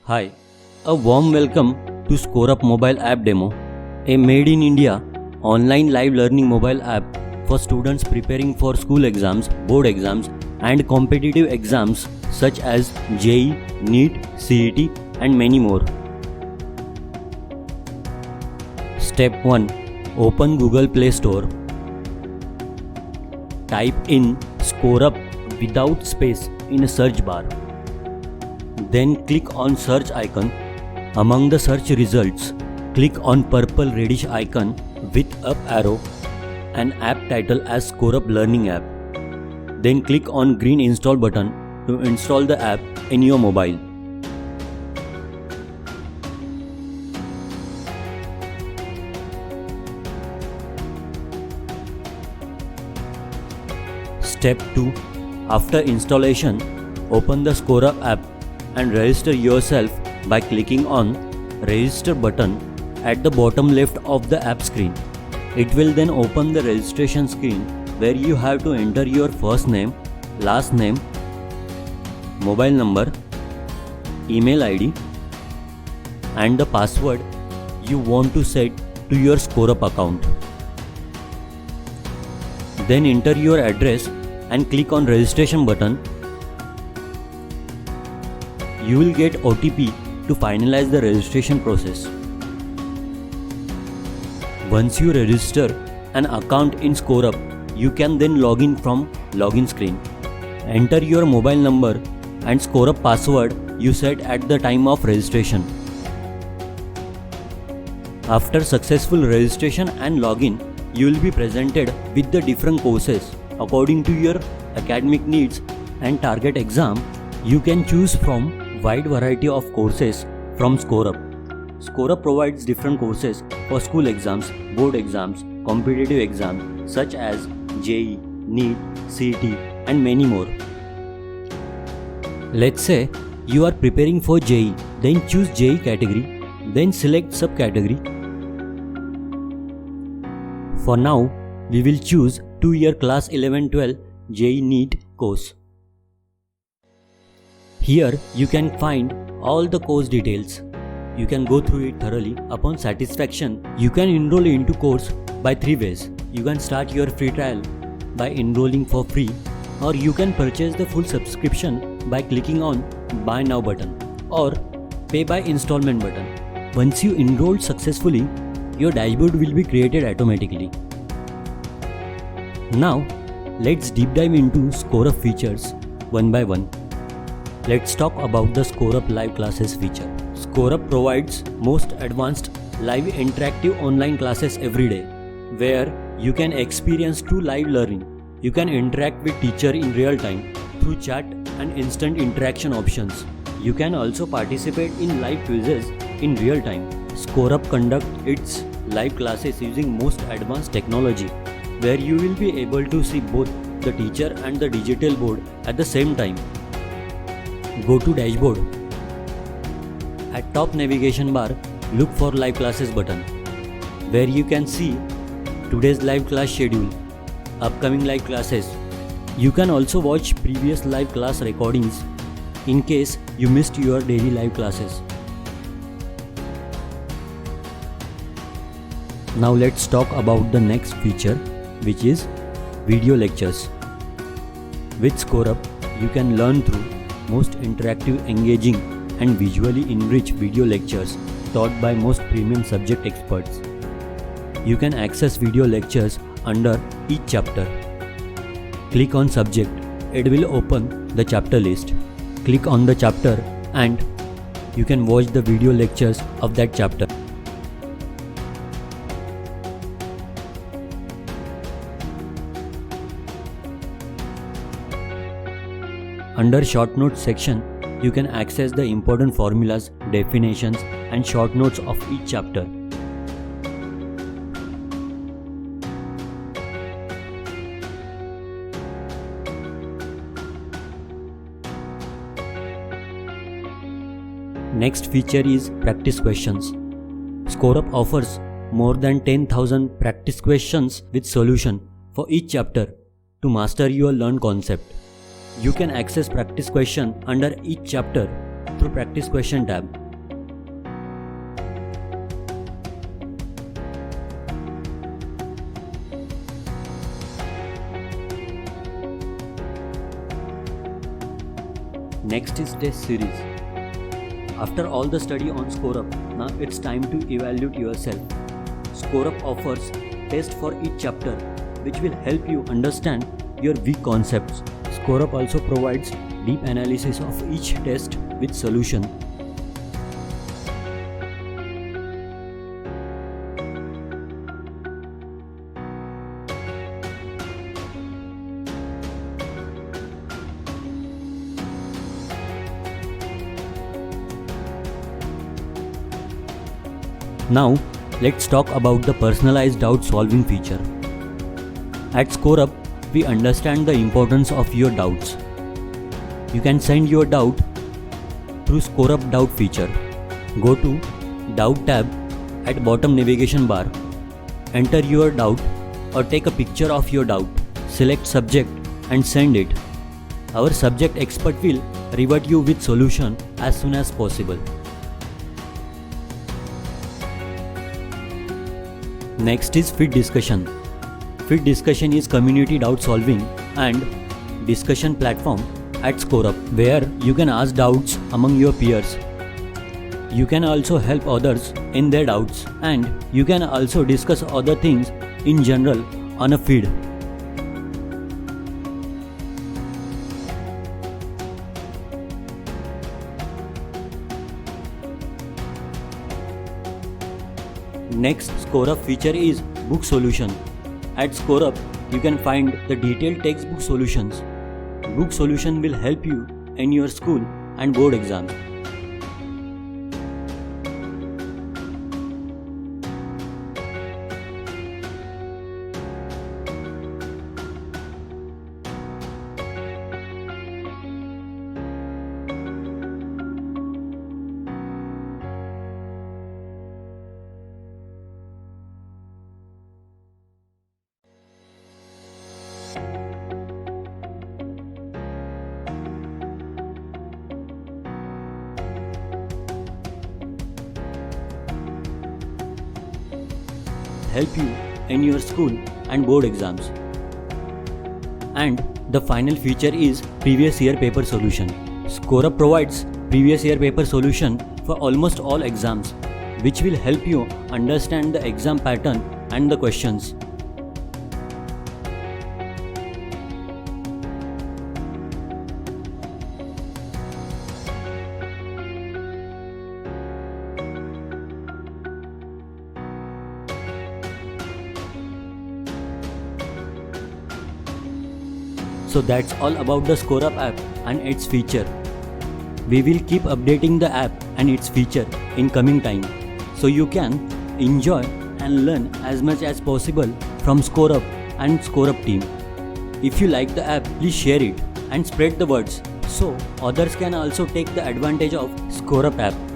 Hi, a warm welcome to ScoreUp mobile app demo, a made in India online live learning mobile app for students preparing for school exams, board exams, and competitive exams such as JEE, NEET, CET, and many more. Step 1. Open Google Play Store. Type in ScoreUp without space in a search bar. Then click on search icon. Among the search results, click on purple reddish icon with up arrow and app title as ScoreUp Learning App. Then click on green install button to install the app in your mobile. Step 2. After installation, open the ScoreUp app and register yourself by clicking on Register button at the bottom left of the app screen. It will then open the registration screen where you have to enter your first name, last name, mobile number, email ID, and the password you want to set to your ScoreUp account. Then enter your address and click on registration button. You will get OTP to finalize the registration process. Once you register an account in ScoreUp, you can then log in from login screen. Enter your mobile number and ScoreUp password you set at the time of registration. After successful registration and login, you will be presented with the different courses according to your academic needs and target exam. You can choose from wide variety of courses from ScoreUp. ScoreUp provides different courses for school exams, board exams, competitive exams such as JEE, NEET, CET, and many more. Let's say you are preparing for JEE, then choose JEE category, then select subcategory. For now, we will choose 2-year class 11-12 JEE NEET course. Here you can find all the course details. You can go through it thoroughly. Upon satisfaction, you can enroll into course by 3 ways. You can start your free trial by enrolling for free, or you can purchase the full subscription by clicking on Buy Now button or Pay by Installment button. Once you enrolled successfully, your dashboard will be created automatically. Now, let's deep dive into ScoreUp features one by one. Let's talk about the ScoreUp Live Classes feature. ScoreUp provides most advanced live interactive online classes every day, where you can experience true live learning. You can interact with teacher in real time through chat and instant interaction options. You can also participate in live quizzes in real time. ScoreUp conducts its live classes using most advanced technology, where you will be able to see both the teacher and the digital board at the same time. Go to Dashboard. At top navigation bar, look for Live Classes button, where you can see today's live class schedule, upcoming live classes. You can also watch previous live class recordings in case you missed your daily live classes. Now let's talk about the next feature, which is video lectures. With ScoreUp, you can learn through most interactive, engaging, and visually enriched video lectures taught by most premium subject experts. You can access video lectures under each chapter. Click on Subject. It will open the chapter list. Click on the chapter and you can watch the video lectures of that chapter. Under Short Notes section, you can access the important formulas, definitions, and short notes of each chapter. Next feature is Practice Questions. ScoreUp offers more than 10,000 practice questions with solution for each chapter to master your learned concept. You can access practice question under each chapter through Practice Question tab. Next is Test Series. After all the study on ScoreUp, now it's time to evaluate yourself. ScoreUp offers tests for each chapter, which will help you understand your weak concepts. ScoreUp also provides deep analysis of each test with solution. Now, let's talk about the personalized doubt solving feature. At ScoreUp, we understand the importance of your doubts. You can send your doubt through ScoreUp Doubt feature. Go to Doubt tab at bottom navigation bar. Enter your doubt or take a picture of your doubt. Select subject and send it. Our subject expert will revert you with solution as soon as possible. Next is Fit Discussion. Fit Discussion is community doubt solving and discussion platform at ScoreUp where you can ask doubts among your peers. You can also help others in their doubts and you can also discuss other things in general on a feed. Next ScoreUp feature is Book Solution. At ScoreUp, you can find the detailed textbook solutions. Book Solution will help you in your school and board exams. Help you in your school and board exams. And the final feature is Previous Year Paper Solution. ScoreUp provides previous year paper solution for almost all exams, which will help you understand the exam pattern and the questions. So that's all about the ScoreUp app and its feature. We will keep updating the app and its feature in coming time, so you can enjoy and learn as much as possible from ScoreUp and ScoreUp team. If you like the app, please share it and spread the words so others can also take the advantage of ScoreUp app.